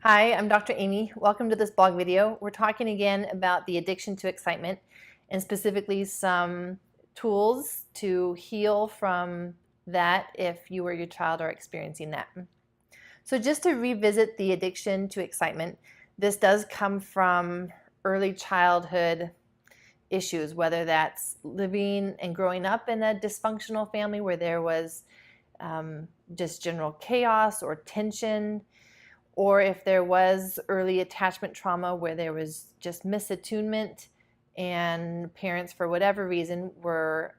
Hi, I'm Dr. Aimie. Welcome to this blog video. We're talking again about the addiction to excitement and specifically some tools to heal from that if you or your child are experiencing that. So just to revisit the addiction to excitement, this does come from early childhood issues, whether that's living and growing up in a dysfunctional family where there was just general chaos or tension, or if there was early attachment trauma where there was just misattunement and parents, for whatever reason, were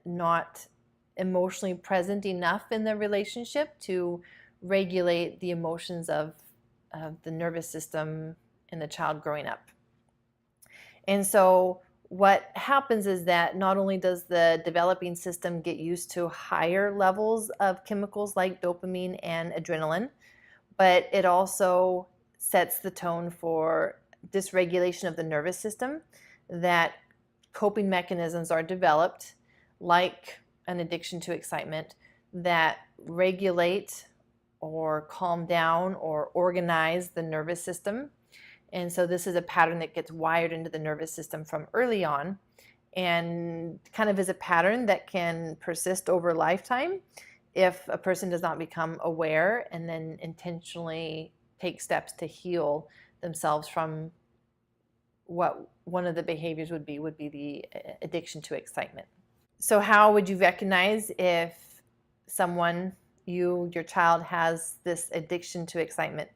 not emotionally present enough in the relationship to regulate the emotions of the nervous system in the child growing up. And so what happens is that not only does the developing system get used to higher levels of chemicals like dopamine and adrenaline, but it also sets the tone for dysregulation of the nervous system, that coping mechanisms are developed, like an addiction to excitement, that regulate or calm down or organize the nervous system. And so this is a pattern that gets wired into the nervous system from early on and kind of is a pattern that can persist over a lifetime if a person does not become aware and then intentionally take steps to heal themselves from what one of the behaviors would be the addiction to excitement. So how would you recognize if someone, your child, has this addiction to excitement?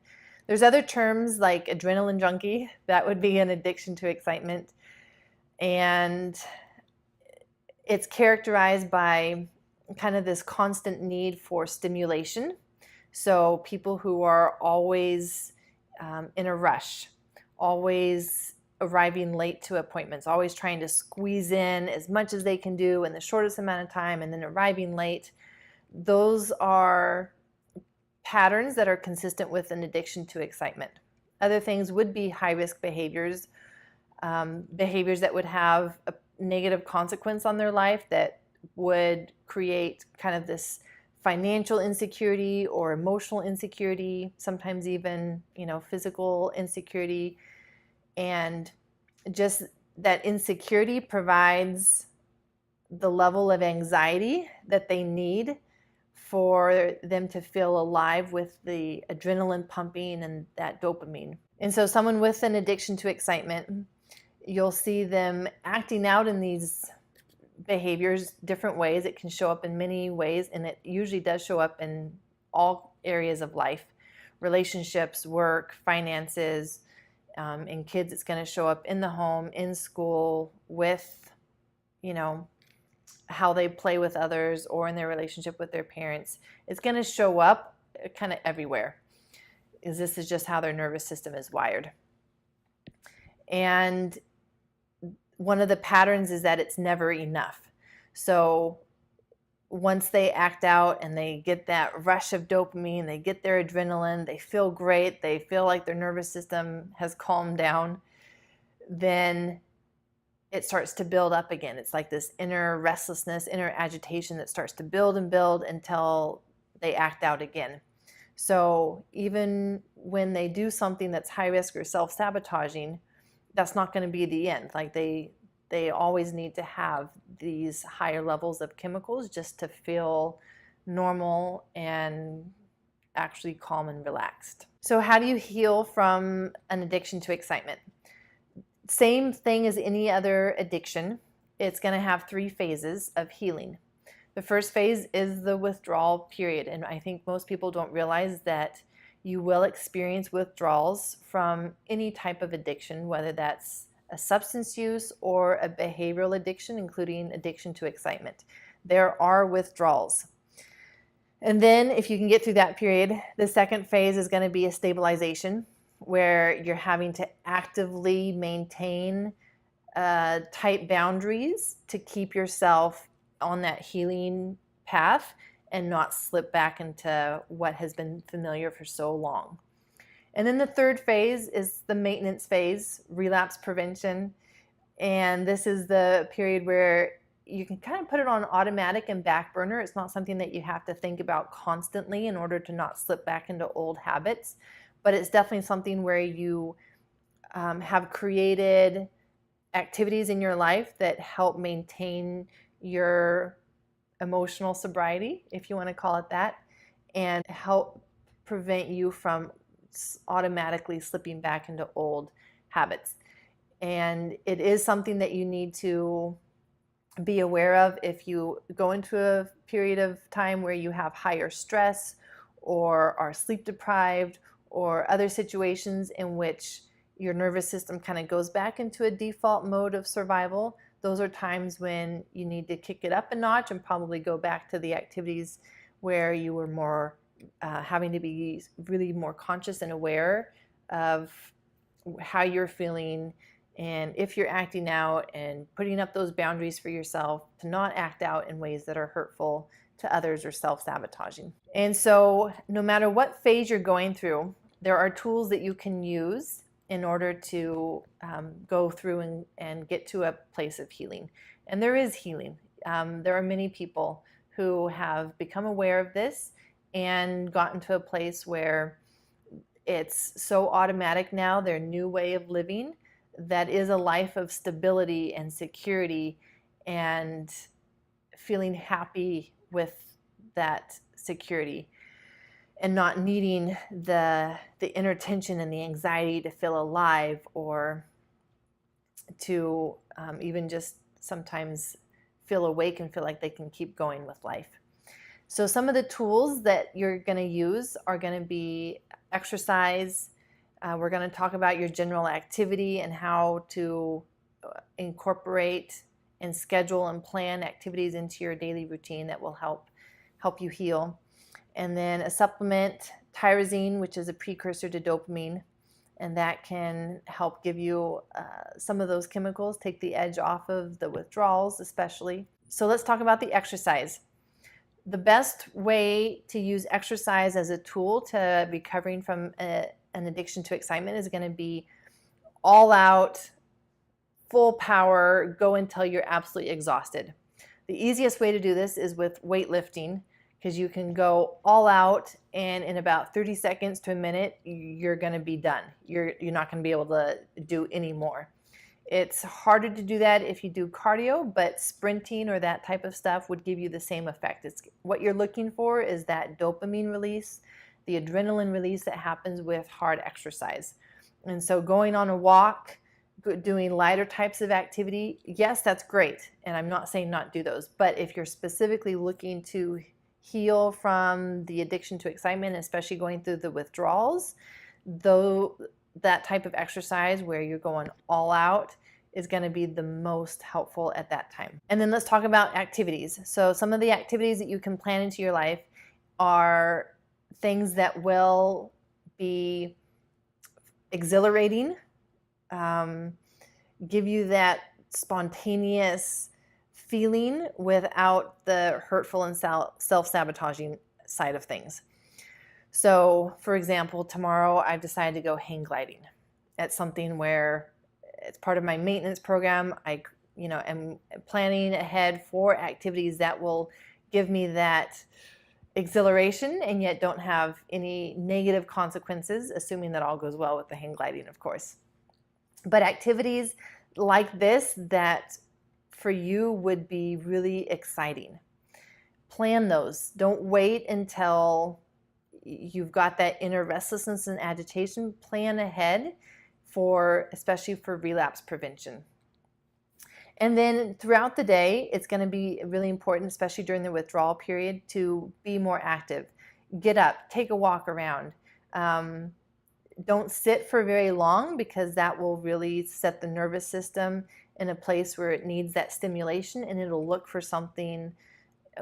There's other terms like adrenaline junkie. That would be an addiction to excitement. And it's characterized by kind of this constant need for stimulation. So people who are always in a rush, always arriving late to appointments, always trying to squeeze in as much as they can do in the shortest amount of time and then arriving late. Those are patterns that are consistent with an addiction to excitement. Other things would be high-risk behaviors, behaviors that would have a negative consequence on their life, that would create kind of this financial insecurity or emotional insecurity, sometimes even, physical insecurity. And just that insecurity provides the level of anxiety that they need for them to feel alive with the adrenaline pumping and that dopamine. And so someone with an addiction to excitement, you'll see them acting out in these behaviors different ways. It can show up in many ways, and it usually does show up in all areas of life: relationships, work, finances. In kids, it's going to show up in the home, in school, with, how they play with others, or in their relationship with their parents. It's going to show up kind of everywhere, because this is just how their nervous system is wired. And one of the patterns is that it's never enough. So once they act out and they get that rush of dopamine, they get their adrenaline, they feel great, they feel like their nervous system has calmed down, then it starts to build up again. It's like this inner restlessness, inner agitation that starts to build and build until they act out again. So even when they do something that's high risk or self-sabotaging, that's not going to be the end. Like they always need to have these higher levels of chemicals just to feel normal and actually calm and relaxed. So how do you heal from an addiction to excitement? Same thing as any other addiction. It's going to have 3 phases of healing. The first phase is the withdrawal period, and I think most people don't realize that you will experience withdrawals from any type of addiction, whether that's a substance use or a behavioral addiction, including addiction to excitement. There are withdrawals. And then if you can get through that period, the second phase is going to be a stabilization, where you're having to actively maintain tight boundaries to keep yourself on that healing path and not slip back into what has been familiar for so long. And then the third phase is the maintenance phase, relapse prevention. And this is the period where you can kind of put it on automatic and back burner. It's not something that you have to think about constantly in order to not slip back into old habits. but it's definitely something where you have created activities in your life that help maintain your emotional sobriety, if you want to call it that, and help prevent you from automatically slipping back into old habits. And it is something that you need to be aware of if you go into a period of time where you have higher stress or are sleep deprived or other situations in which your nervous system kind of goes back into a default mode of survival. Those are times when you need to kick it up a notch and probably go back to the activities where you were more having to be really more conscious and aware of how you're feeling, and if you're acting out, and putting up those boundaries for yourself to not act out in ways that are hurtful to others or self-sabotaging. And so no matter what phase you're going through, there are tools that you can use in order to go through and get to a place of healing. And there is healing. There are many people who have become aware of this and gotten to a place where it's so automatic now, their new way of living, that is a life of stability and security and feeling happy with that security and not needing the inner tension and the anxiety to feel alive, or to even just sometimes feel awake and feel like they can keep going with life. So some of the tools that you're going to use are going to be exercise. We're going to talk about your general activity and how to incorporate and schedule and plan activities into your daily routine that will help you heal. And then a supplement, tyrosine, which is a precursor to dopamine, and that can help give you some of those chemicals, take the edge off of the withdrawals especially. So let's talk about the exercise. The best way to use exercise as a tool to recovering from an addiction to excitement is going to be all out, full power, go until you're absolutely exhausted. The easiest way to do this is with weightlifting, because you can go all out and in about 30 seconds to a minute, you're going to be done. You're not going to be able to do any more. It's harder to do that if you do cardio, but sprinting or that type of stuff would give you the same effect. What you're looking for is that dopamine release, the adrenaline release that happens with hard exercise. And so going on a walk, doing lighter types of activity, yes, that's great. And I'm not saying not do those. But if you're specifically looking to heal from the addiction to excitement, especially going through the withdrawals, though that type of exercise where you're going all out is going to be the most helpful at that time. And then let's talk about activities. So some of the activities that you can plan into your life are things that will be exhilarating, give you that spontaneous feeling without the hurtful and self-sabotaging side of things. So, for example, tomorrow I've decided to go hang gliding. It's something where it's part of my maintenance program. I, am planning ahead for activities that will give me that exhilaration and yet don't have any negative consequences, assuming that all goes well with the hang gliding, of course. But activities like this that for you would be really exciting. Plan those. Don't wait until you've got that inner restlessness and agitation. Plan ahead especially for relapse prevention. And then throughout the day, it's going to be really important, especially during the withdrawal period, to be more active. Get up, take a walk around. Don't sit for very long, because that will really set the nervous system in a place where it needs that stimulation, and it'll look for something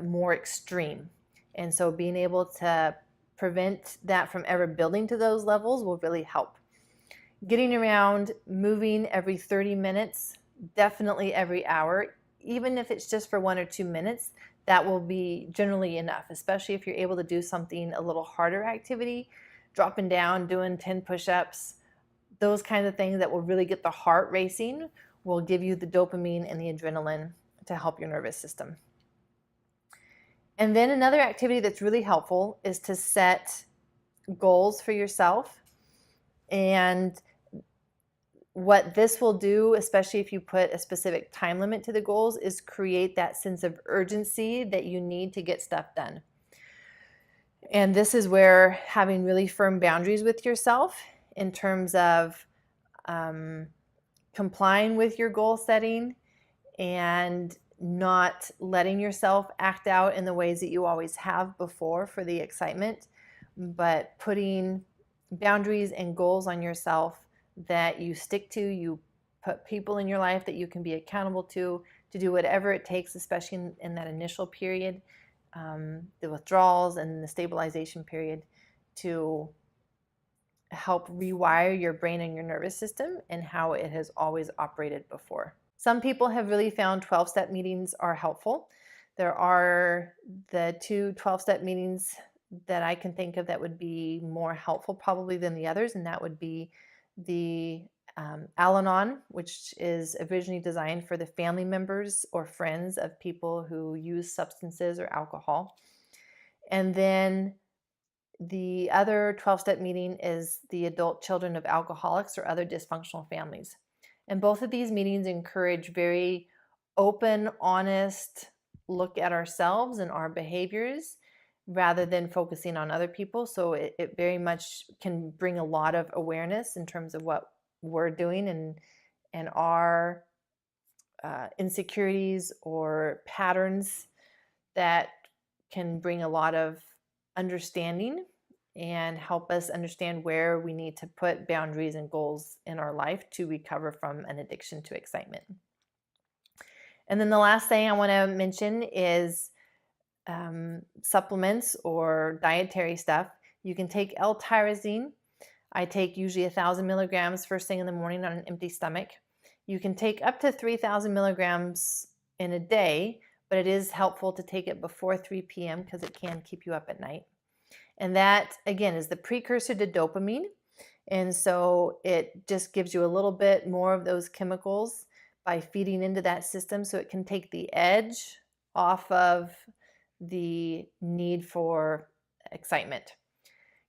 more extreme. And so being able to prevent that from ever building to those levels will really help. Getting around, moving every 30 minutes, definitely every hour, even if it's just for 1 or 2 minutes, that will be generally enough, especially if you're able to do something, a little harder activity, dropping down, doing 10 push-ups, those kinds of things that will really get the heart racing, will give you the dopamine and the adrenaline to help your nervous system. And then another activity that's really helpful is to set goals for yourself. And what this will do, especially if you put a specific time limit to the goals, is create that sense of urgency that you need to get stuff done. And this is where having really firm boundaries with yourself in terms of complying with your goal setting and not letting yourself act out in the ways that you always have before for the excitement, but putting boundaries and goals on yourself that you stick to. You put people in your life that you can be accountable to do whatever it takes, especially in that initial period, the withdrawals and the stabilization period, to help rewire your brain and your nervous system and how it has always operated before. Some people have really found 12-step meetings are helpful. There are the 2 12-step meetings that I can think of that would be more helpful probably than the others, and that would be the Al-Anon, which is originally designed for the family members or friends of people who use substances or alcohol. And then the other 12-step meeting is the adult children of alcoholics or other dysfunctional families. And both of these meetings encourage very open, honest look at ourselves and our behaviors rather than focusing on other people. So it very much can bring a lot of awareness in terms of what we're doing and our insecurities or patterns that can bring a lot of understanding and help us understand where we need to put boundaries and goals in our life to recover from an addiction to excitement. And then the last thing I want to mention is supplements or dietary stuff. You can take L-tyrosine. I take usually 1,000 milligrams first thing in the morning on an empty stomach. You can take up to 3,000 milligrams in a day, but it is helpful to take it before 3 p.m. because it can keep you up at night. And that, again, is the precursor to dopamine. And so it just gives you a little bit more of those chemicals by feeding into that system, so it can take the edge off of the need for excitement.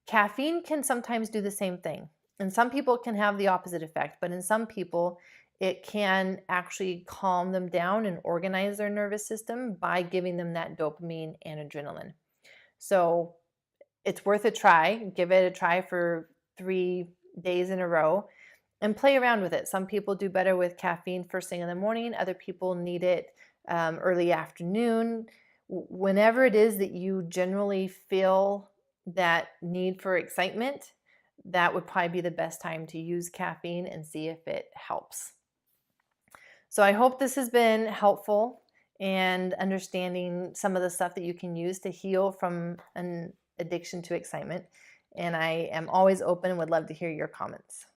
Caffeine can sometimes do the same thing. And some people can have the opposite effect, but in some people, it can actually calm them down and organize their nervous system by giving them that dopamine and adrenaline. So it's worth a try. Give it a try for 3 days in a row and play around with it. Some people do better with caffeine first thing in the morning. Other people need it early afternoon. Whenever it is that you generally feel that need for excitement, that would probably be the best time to use caffeine and see if it helps. So I hope this has been helpful and understanding some of the stuff that you can use to heal from an addiction to excitement. And I am always open and would love to hear your comments.